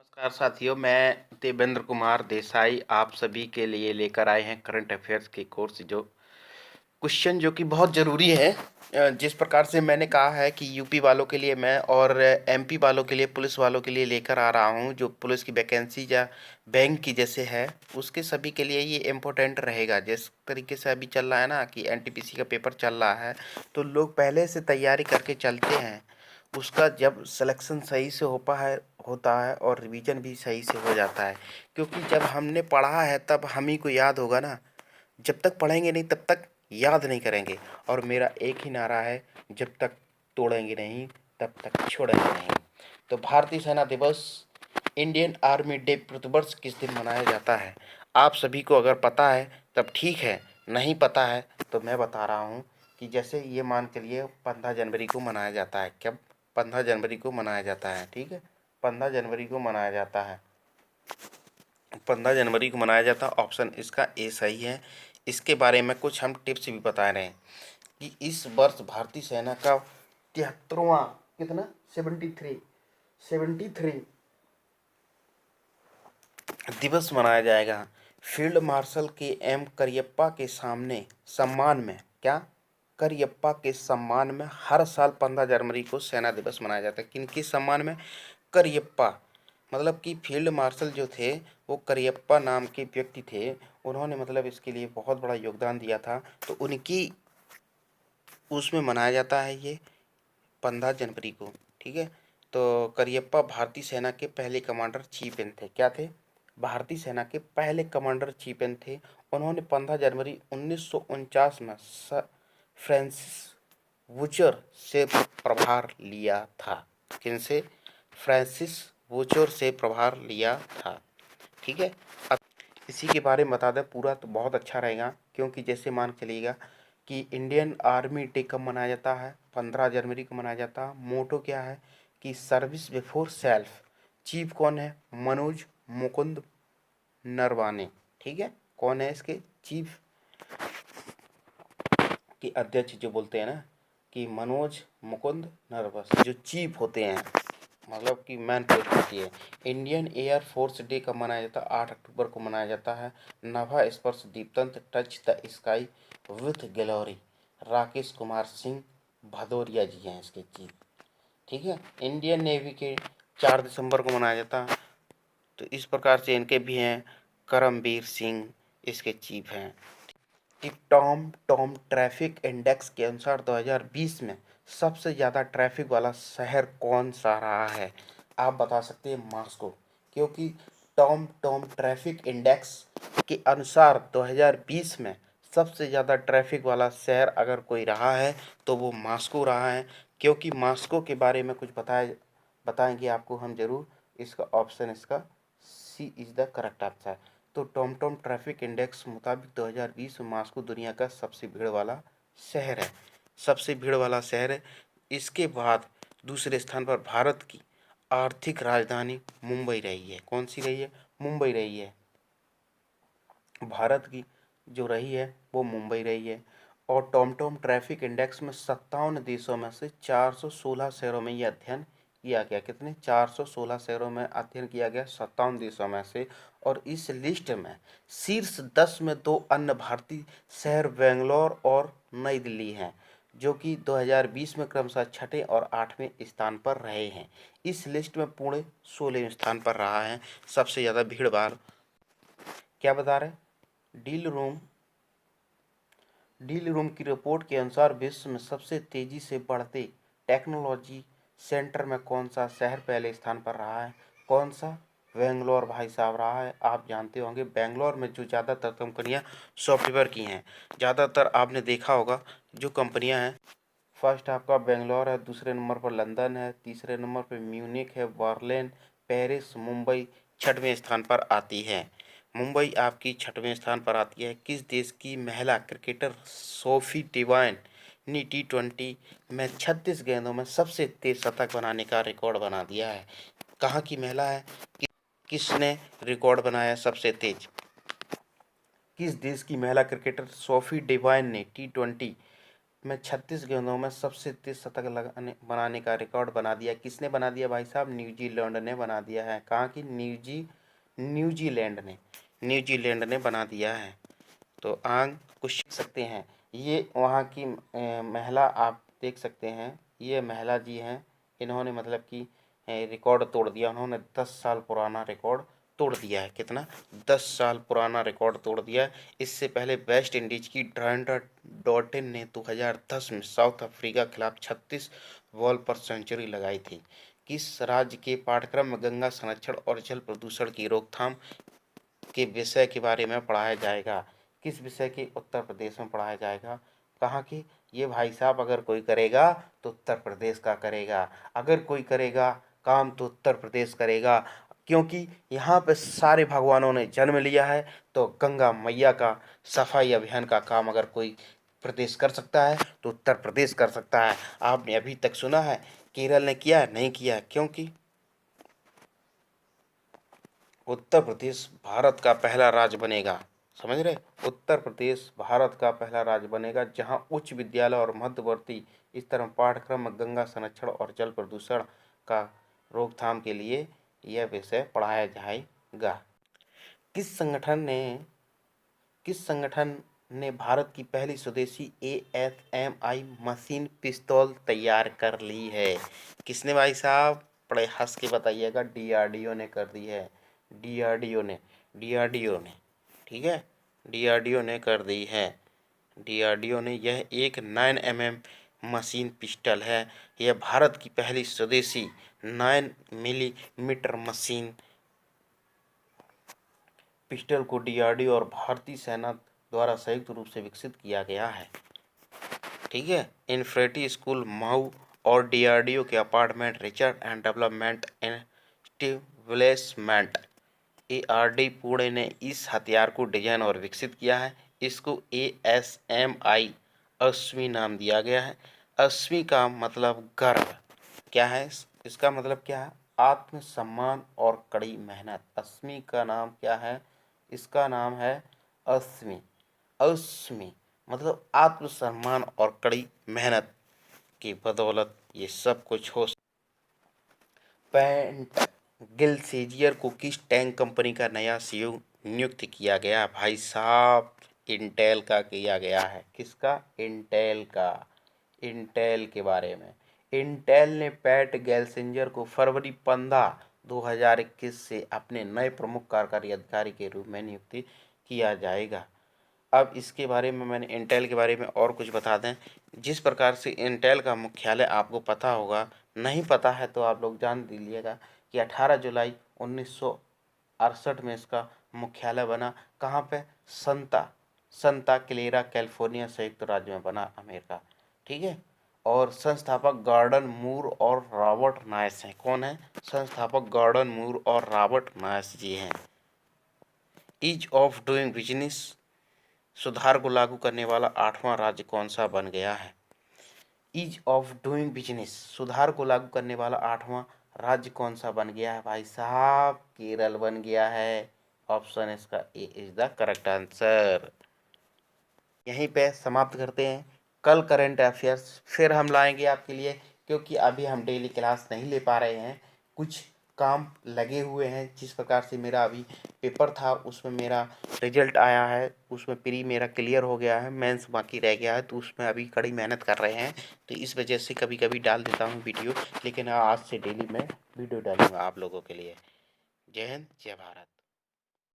नमस्कार साथियों, मैं देवेंद्र कुमार देसाई आप सभी के लिए लेकर आए हैं करंट अफेयर्स के कोर्स जो क्वेश्चन जो कि बहुत ज़रूरी है। जिस प्रकार से मैंने कहा है कि यूपी वालों के लिए मैं और एमपी वालों के लिए पुलिस वालों के लिए लेकर आ रहा हूं, जो पुलिस की वैकेंसी या बैंक की जैसे है उसके सभी के लिए ये इम्पोर्टेंट रहेगा। जिस तरीके से अभी चल रहा है ना कि एनटीपीसी का पेपर चल रहा है, तो लोग पहले से तैयारी करके चलते हैं। उसका जब सिलेक्शन सही से होता है और रिवीजन भी सही से हो जाता है, क्योंकि जब हमने पढ़ा है तब हम ही को याद होगा ना। जब तक पढ़ेंगे नहीं तब तक याद नहीं करेंगे। और मेरा एक ही नारा है, जब तक तोड़ेंगे नहीं तब तक छोड़ेंगे नहीं। तो भारतीय सेना दिवस, इंडियन आर्मी डे प्रतिवर्ष किस दिन मनाया जाता है? आप सभी को अगर पता है तब ठीक है, नहीं पता है तो मैं बता रहा हूँ कि जैसे ये मान के लिए 15 जनवरी को मनाया जाता है। कब? 15 जनवरी को मनाया जाता है, ठीक है। 15 जनवरी को मनाया जाता है, 15 जनवरी को मनाया जाता है। ऑप्शन इसका ए सही है। इसके बारे में कुछ हम टिप्स भी बता रहे हैं कि इस वर्ष भारतीय सेना का 73वां कितना 73 दिवस मनाया जाएगा। फील्ड मार्शल के एम करियप्पा के सामने सम्मान में क्या करियप्पा के सम्मान में हर साल 15 जनवरी को सेना दिवस मनाया जाता है। किनके सम्मान में? करियप्पा, मतलब कि फील्ड मार्शल जो थे वो करियप्पा नाम के व्यक्ति थे। उन्होंने मतलब इसके लिए बहुत बड़ा योगदान दिया था, तो उनकी उसमें मनाया जाता है ये 15 जनवरी को, ठीक है। तो करियप्पा भारतीय सेना के पहले कमांडर चीफ इन थे। क्या थे? भारतीय सेना के पहले कमांडर चीफ इन थे। उन्होंने 15 जनवरी 1949 में फ्रांसिस वुचर से प्रभार लिया था। किनसे? फ्रांसिस वुचर से प्रभार लिया था, ठीक है। अब इसी के बारे में बता दें पूरा तो बहुत अच्छा रहेगा, क्योंकि जैसे मान चलिएगा कि इंडियन आर्मी डे कब मनाया जाता है? 15 जनवरी को मनाया जाता है। मोटो क्या है कि सर्विस बिफोर सेल्फ। चीफ कौन है? मनोज मुकुंद नरवाने, ठीक है। कौन है इसके चीफ? कि अध्यक्ष जो बोलते हैं ना कि मनोज मुकुंद नरवस, जो चीफ होते हैं, मतलब कि मैन पोस्ट होती है। इंडियन एयर फोर्स डे कब मनाया जाता है? 8 अक्टूबर को मनाया जाता है। नभा स्पर्श दीप्तंत touch the sky with glory, Rakesh Kumar Singh Bhadauria ji हैं इसके चीफ, ठीक है। इंडियन नेवी के 4 दिसंबर को मनाया जाता है। तो इस प्रकार से इनके भी हैं। करमबीर सिंह इसके चीफ हैं। कि टॉम टॉम ट्रैफिक इंडेक्स के अनुसार 2020 में सबसे ज़्यादा ट्रैफिक वाला शहर कौन सा रहा है? आप बता सकते हैं मॉस्को, क्योंकि टॉम टॉम ट्रैफिक इंडेक्स के अनुसार 2020 में सबसे ज़्यादा ट्रैफिक वाला शहर अगर कोई रहा है तो वो मॉस्को रहा है। क्योंकि मॉस्को के बारे में कुछ बताएंगे आपको हम ज़रूर। इसका ऑप्शन इसका सी इज़ द करेक्ट आंसर। तो टॉमटॉम ट्रैफिक इंडेक्स मुताबिक 2020 में मॉस्को दुनिया का सबसे भीड़ वाला शहर है, सबसे भीड़ वाला शहर है। इसके बाद दूसरे स्थान पर भारत की आर्थिक राजधानी मुंबई रही है। कौन सी रही है? मुंबई रही है। भारत की जो रही है वो मुंबई रही है। और टॉमटॉम ट्रैफिक इंडेक्स में 57 देशों में से 416 शहरों में यह अध्ययन किया गया। कितने? 416 शहरों में अध्ययन किया गया 57 देशों में से। और इस लिस्ट में शीर्ष 10 में 2 अन्य भारतीय शहर बेंगलोर और नई दिल्ली हैं, जो कि 2020 में क्रमशः छठे और 8वें स्थान पर रहे हैं। इस लिस्ट में पुणे 16वें स्थान पर रहा है सबसे ज़्यादा भीड़ भाड़। क्या बता रहे? डील रूम डील रूम की रिपोर्ट के अनुसार विश्व में सबसे तेजी से बढ़ते टेक्नोलॉजी सेंटर में कौन सा शहर पहले स्थान पर रहा है? कौन सा? बेंगलोर भाई साहब रहा है। आप जानते होंगे बेंगलोर में जो ज़्यादातर कंपनियां सॉफ्टवेयर की हैं, ज़्यादातर आपने देखा होगा जो कंपनियां हैं। फर्स्ट आपका बेंगलोर है, दूसरे नंबर पर लंदन है, तीसरे नंबर पर म्यूनिक है, बर्लिन, पेरिस, मुंबई 6वें स्थान पर आती है। मुंबई आपकी 6वें स्थान पर आती है। किस देश की महिला क्रिकेटर सोफी डिवाइन ने T20 में 36 गेंदों में सबसे तेज शतक बनाने का रिकॉर्ड बना दिया है? कहाँ की महिला है? किसने रिकॉर्ड बनाया सबसे तेज? किस देश की महिला क्रिकेटर सोफी डिवाइन ने T20 में 36 गेंदों में सबसे तेज शतक बनाने का रिकॉर्ड बना दिया। किसने बना दिया भाई साहब? न्यूजीलैंड ने बना दिया है। कहाँ की? न्यूजीलैंड ने बना दिया है। तो आगे कुछ सीख सकते हैं। ये वहाँ की महिला आप देख सकते हैं, ये महिला जी हैं, इन्होंने मतलब कि रिकॉर्ड तोड़ दिया। उन्होंने 10 साल पुराना रिकॉर्ड तोड़ दिया है। कितना? 10 साल पुराना रिकॉर्ड तोड़ दिया है। इससे पहले वेस्ट इंडीज की ड्रांडा डॉटिन ने 2010 में साउथ अफ्रीका के खिलाफ 36 बॉल पर सेंचुरी लगाई थी। किस राज्य के पाठ्यक्रम में गंगा संरक्षण और जल प्रदूषण की रोकथाम के विषय के बारे में पढ़ाया जाएगा? किस विषय के? उत्तर प्रदेश में पढ़ाया जाएगा। कहाँ की? ये भाई साहब अगर कोई करेगा तो उत्तर प्रदेश का करेगा, अगर कोई करेगा काम तो उत्तर प्रदेश करेगा, क्योंकि यहाँ पे सारे भगवानों ने जन्म लिया है। तो गंगा मैया का सफाई अभियान का काम अगर कोई प्रदेश कर सकता है तो उत्तर प्रदेश कर सकता है। आपने अभी तक सुना है केरल ने किया है? नहीं किया है। क्योंकि उत्तर प्रदेश भारत का पहला राज्य बनेगा, समझ रहे? उत्तर प्रदेश भारत का पहला राज्य बनेगा जहां उच्च विद्यालय और मध्यवर्ती स्तर में पाठ्यक्रम में गंगा संरक्षण और जल प्रदूषण का रोकथाम के लिए यह विषय पढ़ाया जाएगा। किस संगठन ने भारत की पहली स्वदेशी ASMI मशीन पिस्तौल तैयार कर ली है? किसने भाई साहब? बड़े हंस के बताइएगा। DRDO ने कर दी है। DRDO ने, ठीक है, DRDO ने कर दी है। DRDO ने यह एक 9mm मशीन पिस्टल है। यह भारत की पहली स्वदेशी 9mm मशीन पिस्टल को DRDO और भारतीय सेना द्वारा संयुक्त रूप से विकसित किया गया है। ठीक है। इन्फेंट्री स्कूल मऊ और DRDO के apartment research and development establishment ARD Pune ने इस हथियार को डिजाइन और विकसित किया है। इसको ASMI अश्वी नाम दिया गया है। अश्वी का मतलब गर्व क्या है? इसका मतलब क्या है? आत्मसम्मान और कड़ी मेहनत। अश्वी का नाम क्या है? इसका नाम है अश्वी। अश्वी मतलब आत्मसम्मान और कड़ी मेहनत की बदौलत ये सब कुछ हो। पेंट गिलसेजियर को किस टैंक कंपनी का नया CEO नियुक्त किया गया? भाई साहब इंटेल का किया गया है। किसका? इंटेल का। इंटेल के बारे में, इंटेल ने पैट गेल्सिंजर को फरवरी 15, 2021 से अपने नए प्रमुख कार्यकारी अधिकारी के रूप में नियुक्त किया जाएगा। अब इसके बारे में मैंने इंटेल के बारे में और कुछ बता दें। जिस प्रकार से इंटेल का मुख्यालय आपको पता होगा, नहीं पता है तो आप लोग जान लीजिएगा कि 18 जुलाई 1968 में इसका मुख्यालय बना। कहाँ पे? संता क्लेरा कैलिफोर्निया संयुक्त राज्य में बना, अमेरिका। ठीक है। और संस्थापक गॉर्डन मूर और रॉबर्ट नायस हैं। कौन है? संस्थापक गॉर्डन मूर और रॉबर्ट नायस जी हैं। ईज ऑफ डूइंग बिजनेस सुधार को लागू करने वाला 8वां राज्य कौन सा बन गया है? ईज ऑफ डूइंग बिजनेस सुधार को लागू करने वाला 8वां राज्य कौन सा बन गया है? भाई साहब केरल बन गया है। ऑप्शन इसका ए इज द करेक्ट आंसर। यहीं पे समाप्त करते हैं। कल करंट अफेयर्स फिर हम लाएंगे आपके लिए, क्योंकि अभी हम डेली क्लास नहीं ले पा रहे हैं, कुछ काम लगे हुए हैं। जिस प्रकार से मेरा अभी पेपर था उसमें मेरा रिजल्ट आया है, उसमें प्री मेरा क्लियर हो गया है, मेंस बाकी रह गया है, तो उसमें अभी कड़ी मेहनत कर रहे हैं। तो इस वजह से कभी कभी डाल देता हूँ वीडियो, लेकिन आज से डेली मैं वीडियो डालूंगा आप लोगों के लिए। जय हिंद, जय भारत।